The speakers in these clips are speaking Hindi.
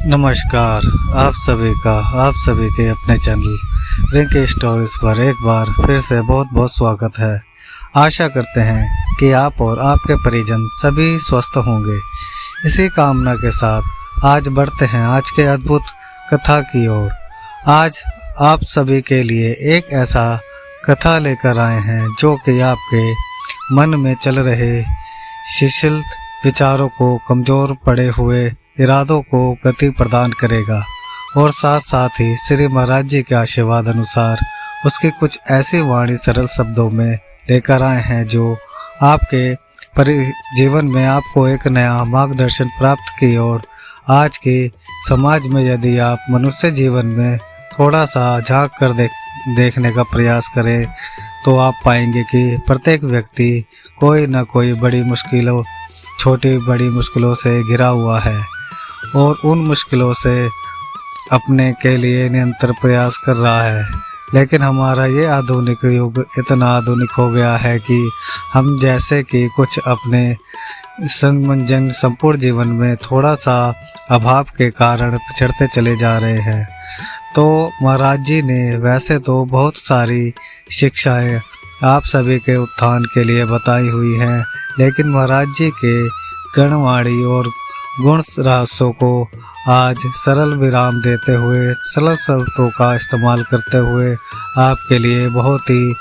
नमस्कार। आप सभी के अपने चैनल रिंकी स्टोरीज पर एक बार फिर से बहुत बहुत स्वागत है। आशा करते हैं कि आप और आपके परिजन सभी स्वस्थ होंगे। इसी कामना के साथ आज बढ़ते हैं आज के अद्भुत कथा की ओर। आज आप सभी के लिए एक ऐसा कथा लेकर आए हैं जो कि आपके मन में चल रहे शिथिल विचारों को, कमज़ोर पड़े हुए इरादों को गति प्रदान करेगा और साथ साथ ही श्री महाराज जी के आशीर्वाद अनुसार उसकी कुछ ऐसी वाणी सरल शब्दों में लेकर आए हैं जो आपके जीवन में आपको एक नया मार्गदर्शन प्राप्त की। और आज के समाज में यदि आप मनुष्य जीवन में थोड़ा सा झांक कर देखने का प्रयास करें तो आप पाएंगे कि प्रत्येक व्यक्ति कोई न कोई बड़ी मुश्किलों, छोटी बड़ी मुश्किलों से घिरा हुआ है और उन मुश्किलों से अपने के लिए निरंतर प्रयास कर रहा है। लेकिन हमारा ये आधुनिक युग इतना आधुनिक हो गया है कि हम जैसे कि कुछ अपने संमंजन संपूर्ण जीवन में थोड़ा सा अभाव के कारण पिछड़ते चले जा रहे हैं। तो महाराज जी ने वैसे तो बहुत सारी शिक्षाएं आप सभी के उत्थान के लिए बताई हुई हैं, लेकिन महाराज जी के गणवाणी और गुण रहस्यों को आज सरल विराम देते हुए, सरल शब्दों का इस्तेमाल करते हुए आपके लिए बहुत ही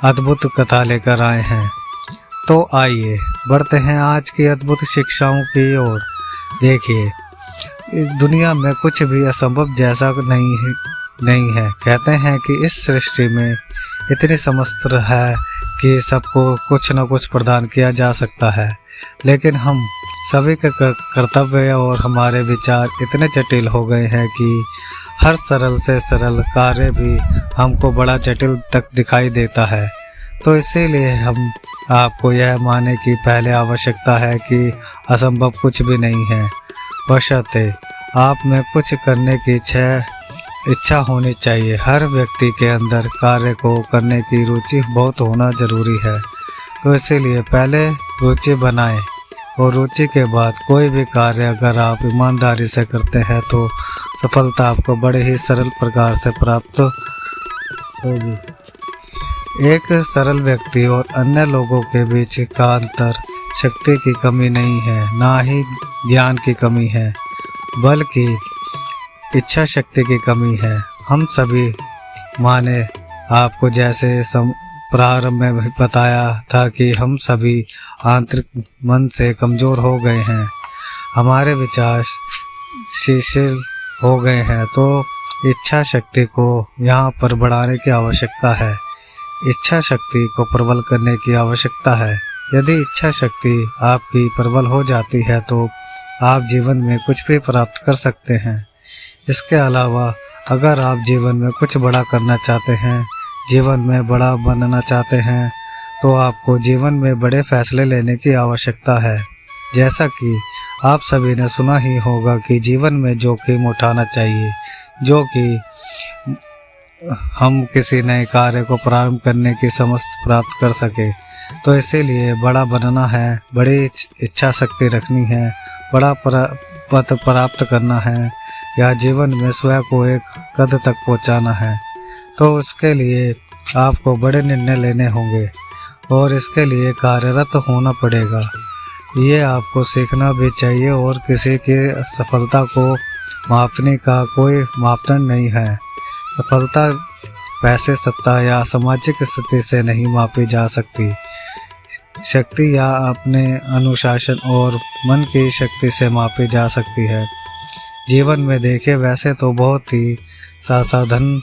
अद्भुत कथा लेकर आए हैं। तो आइए बढ़ते हैं आज की अद्भुत शिक्षाओं की ओर। देखिए, दुनिया में कुछ भी असंभव जैसा नहीं है। कहते हैं कि इस सृष्टि में इतनी समस्त्र है कि सबको कुछ न कुछ प्रदान किया जा सकता है, लेकिन हम सभी के कर्तव्य और हमारे विचार इतने जटिल हो गए हैं कि हर सरल से सरल कार्य भी हमको बड़ा जटिल तक दिखाई देता है। तो इसीलिए हम आपको यह माने की पहले आवश्यकता है कि असंभव कुछ भी नहीं है, बशर्ते आप में कुछ करने की इच्छा होनी चाहिए। हर व्यक्ति के अंदर कार्य को करने की रुचि बहुत होना जरूरी है। तो इसीलिए पहले रुचि बनाएं और रुचि के बाद कोई भी कार्य अगर आप ईमानदारी से करते हैं तो सफलता आपको बड़े ही सरल प्रकार से प्राप्त होगी। एक सरल व्यक्ति और अन्य लोगों के बीच का अंतर शक्ति की कमी नहीं है, ना ही ज्ञान की कमी है, बल्कि इच्छा शक्ति की कमी है। हम सभी माने आपको जैसे प्रारंभ में भी बताया था कि हम सभी आंतरिक मन से कमज़ोर हो गए हैं, हमारे विचार शिथिल हो गए हैं। तो इच्छा शक्ति को यहाँ पर बढ़ाने की आवश्यकता है, इच्छा शक्ति को प्रबल करने की आवश्यकता है। यदि इच्छा शक्ति आपकी प्रबल हो जाती है तो आप जीवन में कुछ भी प्राप्त कर सकते हैं। इसके अलावा अगर आप जीवन में कुछ बड़ा करना चाहते हैं, जीवन में बड़ा बनना चाहते हैं, तो आपको जीवन में बड़े फैसले लेने की आवश्यकता है। जैसा कि आप सभी ने सुना ही होगा कि जीवन में जोखिम उठाना चाहिए, जो कि हम किसी नए कार्य को प्रारंभ करने की समझ प्राप्त कर सके। तो इसीलिए बड़ा बनना है, बड़ी इच्छा शक्ति रखनी है, बड़ा पद प्राप्त करना है, या जीवन में स्वयं को एक कद तक पहुंचाना है। तो उसके लिए आपको बड़े निर्णय लेने होंगे और इसके लिए कार्यरत होना पड़ेगा। ये आपको सीखना भी चाहिए और किसी की सफलता को मापने का कोई मापदंड नहीं है। सफलता पैसे, सत्ता या सामाजिक स्थिति से नहीं मापी जा सकती। शक्ति या अपने अनुशासन और मन की शक्ति से मापी जा सकती है। जीवन में देखें, वैसे तो बहुत ही साधन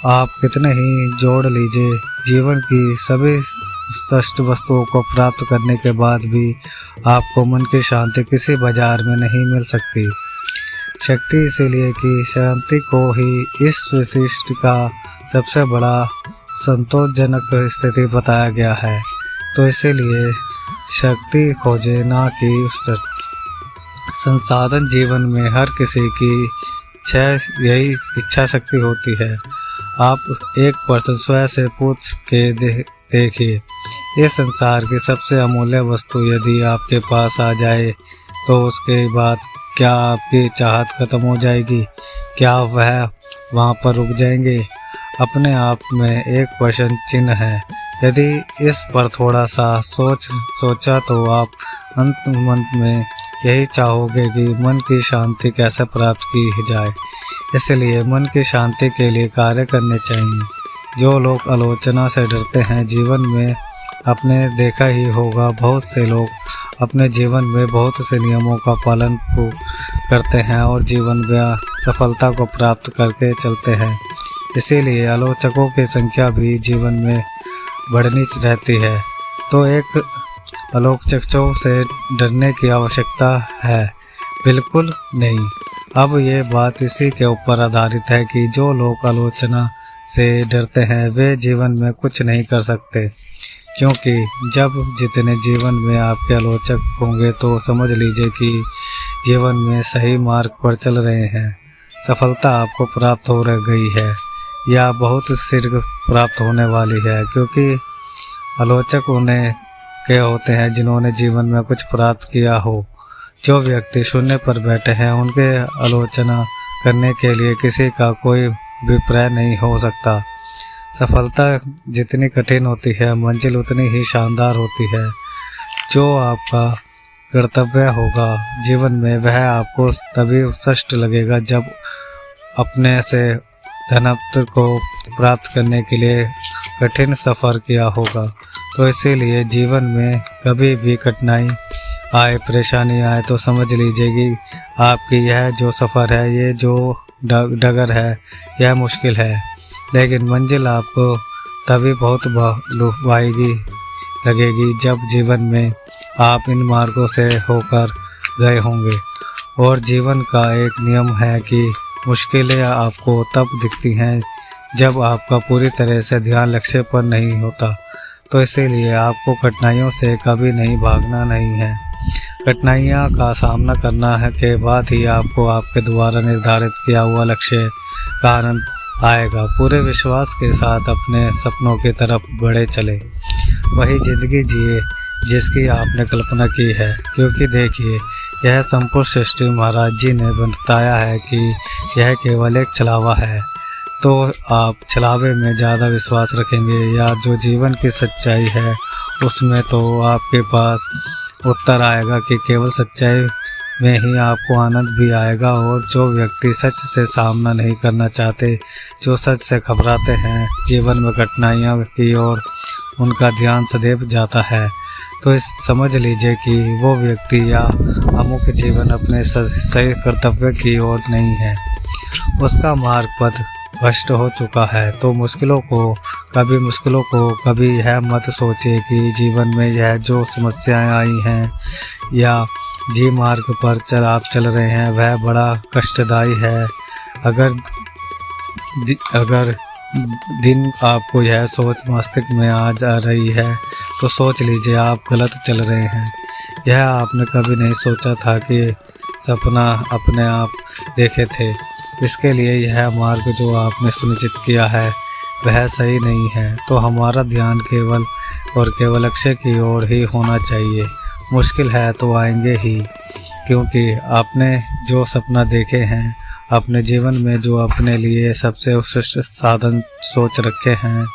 आप कितने ही जोड़ लीजिए, जीवन की सभी श्रेष्ठ वस्तुओं को प्राप्त करने के बाद भी आपको मन की शांति किसी बाजार में नहीं मिल सकती। शक्ति इसीलिए कि शांति को ही इस सृष्टि का सबसे बड़ा संतोषजनक स्थिति बताया गया है। तो इसीलिए शक्ति खोजें, ना कि संसाधन। जीवन में हर किसी की यही इच्छा शक्ति होती है। आप एक पर्सन स्वयं से पूछ के देखिए, ये संसार की सबसे अमूल्य वस्तु यदि आपके पास आ जाए तो उसके बाद क्या आपकी चाहत खत्म हो जाएगी? क्या वह वहाँ पर रुक जाएंगे? अपने आप में एक प्रश्न चिन्ह है। यदि इस पर थोड़ा सा सोचा तो आप अंत में यही चाहोगे कि मन की शांति कैसे प्राप्त की जाए। इसलिए मन की शांति के लिए कार्य करने चाहिए। जो लोग आलोचना से डरते हैं, जीवन में आपने देखा ही होगा, बहुत से लोग अपने जीवन में बहुत से नियमों का पालन करते हैं और जीवन में सफलता को प्राप्त करके चलते हैं। इसीलिए आलोचकों की संख्या भी जीवन में बढ़नी रहती है। तो एक आलोचकों से डरने की आवश्यकता है? बिल्कुल नहीं। अब ये बात इसी के ऊपर आधारित है कि जो लोग आलोचना से डरते हैं वे जीवन में कुछ नहीं कर सकते, क्योंकि जब जितने जीवन में आपके आलोचक होंगे तो समझ लीजिए कि जीवन में सही मार्ग पर चल रहे हैं। सफलता आपको प्राप्त हो गई है या बहुत शीघ्र प्राप्त होने वाली है, क्योंकि आलोचक उन्हें के होते हैं जिन्होंने जीवन में कुछ प्राप्त किया हो। जो व्यक्ति शून्य पर बैठे हैं उनके आलोचना करने के लिए किसी का कोई अभिप्राय नहीं हो सकता। सफलता जितनी कठिन होती है, मंजिल उतनी ही शानदार होती है। जो आपका कर्तव्य होगा जीवन में वह आपको तभी उत्कृष्ट लगेगा जब अपने से धनत्व को प्राप्त करने के लिए कठिन सफ़र किया होगा। तो इसीलिए जीवन में कभी भी कठिनाई आए, परेशानी आए तो समझ लीजिए कि आपकी यह जो सफ़र है, ये जो डगर है, यह मुश्किल है, लेकिन मंजिल आपको तभी बहुत लुभाएगी लगेगी जब जीवन में आप इन मार्गों से होकर गए होंगे। और जीवन का एक नियम है कि मुश्किलें आपको तब दिखती हैं जब आपका पूरी तरह से ध्यान लक्ष्य पर नहीं होता। तो इसीलिए आपको कठिनाइयों से कभी नहीं भागना नहीं है। कठिनाइयाँ का सामना करना है के बाद ही आपको आपके द्वारा निर्धारित किया हुआ लक्ष्य का आनंद आएगा। पूरे विश्वास के साथ अपने सपनों की तरफ बढ़े चले, वही जिंदगी जिए जिसकी आपने कल्पना की है। क्योंकि देखिए, यह संपूर्ण सृष्टि महाराज जी ने बताया है कि यह केवल एक छलावा है। तो आप छलावे में ज़्यादा विश्वास रखेंगे या जो जीवन की सच्चाई है उसमें, तो आपके पास उत्तर आएगा कि केवल सच्चाई में ही आपको आनंद भी आएगा। और जो व्यक्ति सच से सामना नहीं करना चाहते, जो सच से घबराते हैं, जीवन में कठिनाइयों की ओर उनका ध्यान सदैव जाता है, तो इस समझ लीजिए कि वो व्यक्ति या अमुक जीवन अपने सही कर्तव्य की ओर नहीं है, उसका मार्ग पथ भ्रष्ट हो चुका है। तो मुश्किलों को कभी यह मत सोचिए कि जीवन में यह जो समस्याएं आई हैं या जी मार्ग पर आप चल रहे हैं वह बड़ा कष्टदायी है। अगर दिन आपको यह सोच मस्तिष्क में आ जा रही है तो सोच लीजिए आप गलत चल रहे हैं। यह आपने कभी नहीं सोचा था कि सपना अपने आप देखे थे। इसके लिए यह मार्ग जो आपने सुनिश्चित किया है वह सही नहीं है। तो हमारा ध्यान केवल लक्ष्य की ओर ही होना चाहिए। मुश्किल है तो आएंगे ही, क्योंकि आपने जो सपना देखे हैं, अपने जीवन में जो अपने लिए सबसे उत्कृष्ट साधन सोच रखे हैं,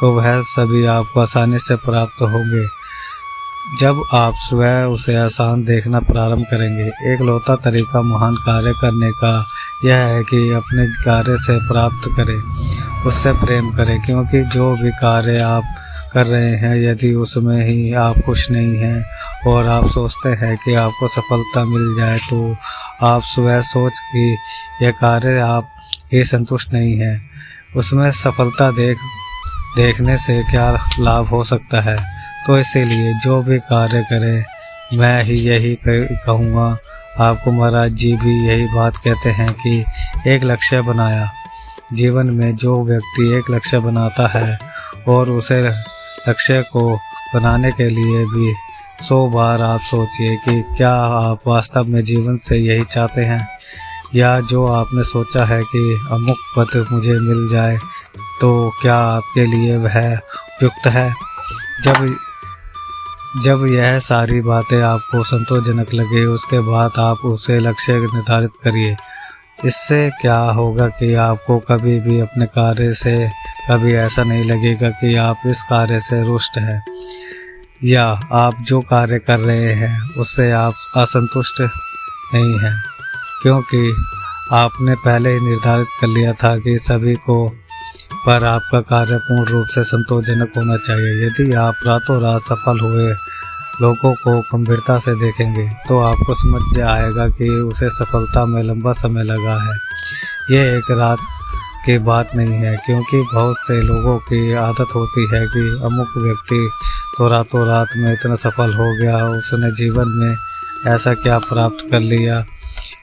तो वह सभी आपको आसानी से प्राप्त होंगे जब आप स्वयं उसे आसान देखना प्रारंभ करेंगे। एक लौता तरीका महान कार्य करने का यह है कि अपने कार्य से प्राप्त करें, उससे प्रेम करें। क्योंकि जो भी कार्य आप कर रहे हैं, यदि उसमें ही आप खुश नहीं हैं और आप सोचते हैं कि आपको सफलता मिल जाए, तो आप स्वयं सोच कि यह कार्य आप ही संतुष्ट नहीं है, उसमें सफलता देखने से क्या लाभ हो सकता है। तो इसीलिए जो भी कार्य करें, मैं ही यही कहूँगा आपको। महाराज जी भी यही बात कहते हैं कि एक लक्ष्य बनाया। जीवन में जो व्यक्ति एक लक्ष्य बनाता है और उसे लक्ष्य को बनाने के लिए भी 100 बार आप सोचिए कि क्या आप वास्तव में जीवन से यही चाहते हैं, या जो आपने सोचा है कि अमुक पद मुझे मिल जाए, तो क्या आपके लिए वह उपयुक्त है। जब यह सारी बातें आपको संतोषजनक लगे उसके बाद आप उसे लक्ष्य निर्धारित करिए। इससे क्या होगा कि आपको कभी भी अपने कार्य से कभी ऐसा नहीं लगेगा कि आप इस कार्य से रुष्ट हैं या आप जो कार्य कर रहे हैं उससे आप असंतुष्ट नहीं हैं, क्योंकि आपने पहले ही निर्धारित कर लिया था कि सभी को पर आपका कार्य पूर्ण रूप से संतोषजनक होना चाहिए। यदि आप रातों रात सफल हुए लोगों को गंभीरता से देखेंगे तो आपको समझ आएगा कि उसे सफलता में लंबा समय लगा है। ये एक रात की बात नहीं है, क्योंकि बहुत से लोगों की आदत होती है कि अमुक व्यक्ति तो रातों रात में इतना सफल हो गया, उसने जीवन में ऐसा क्या प्राप्त कर लिया।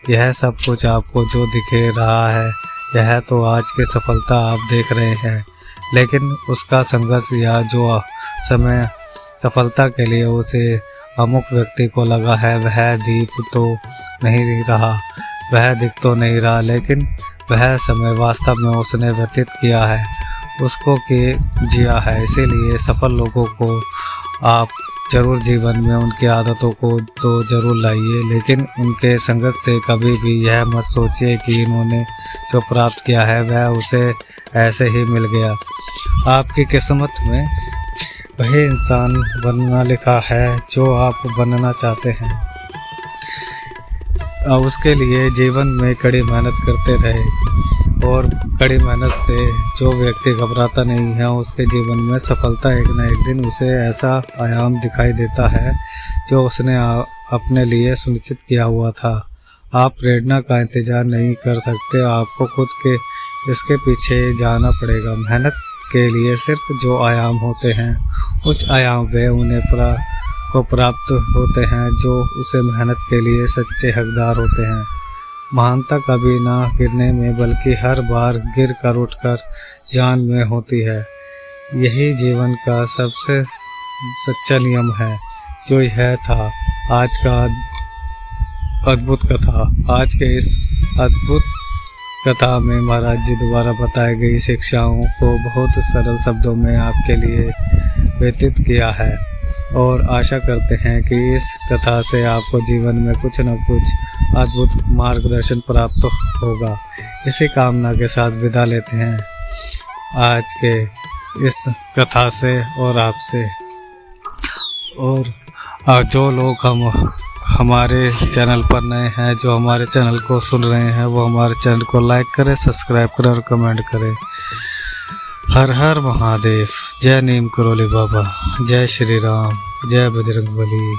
यह सब कुछ आपको जो दिखे रहा है यह तो आज की सफलता आप देख रहे हैं, लेकिन उसका संघर्ष या जो समय सफलता के लिए उसे अमुक व्यक्ति को लगा है वह दीप तो नहीं रहा, वह दिख तो नहीं रहा, लेकिन वह समय वास्तव में उसने व्यतीत किया है, उसको जिया है। इसीलिए सफल लोगों को आप जरूर जीवन में उनकी आदतों को तो जरूर लाइए, लेकिन उनके संगत से कभी भी यह मत सोचिए कि इन्होंने जो प्राप्त किया है वह उसे ऐसे ही मिल गया। आपकी किस्मत में वही इंसान बनना लिखा है जो आप बनना चाहते हैं। उसके लिए जीवन में कड़ी मेहनत करते रहे, और कड़ी मेहनत से जो व्यक्ति घबराता नहीं है उसके जीवन में सफलता एक न एक दिन उसे ऐसा आयाम दिखाई देता है जो उसने अपने लिए सुनिश्चित किया हुआ था। आप प्रेरणा का इंतज़ार नहीं कर सकते, आपको खुद के इसके पीछे जाना पड़ेगा। मेहनत के लिए सिर्फ जो आयाम होते हैं उच्च आयाम वे उन्हें को प्राप्त होते हैं जो उसे मेहनत के लिए सच्चे हकदार होते हैं। महानता कभी ना गिरने में बल्कि हर बार गिर कर उठकर जान में होती है। यही जीवन का सबसे सच्चा नियम है। जो यह था आज का अद्भुत कथा। आज के इस अद्भुत कथा में महाराज जी द्वारा बताई गई शिक्षाओं को बहुत सरल शब्दों में आपके लिए व्यतीत किया है, और आशा करते हैं कि इस कथा से आपको जीवन में कुछ न कुछ अद्भुत मार्गदर्शन प्राप्त होगा। इसी कामना के साथ विदा लेते हैं आज के इस कथा से और आपसे। और जो लोग हमारे चैनल पर नए हैं, जो हमारे चैनल को सुन रहे हैं, वो हमारे चैनल को लाइक करें, सब्सक्राइब करें और कमेंट करें। हर हर महादेव। जय नीम करोली बाबा, जय श्री राम, जय बजरंग बली।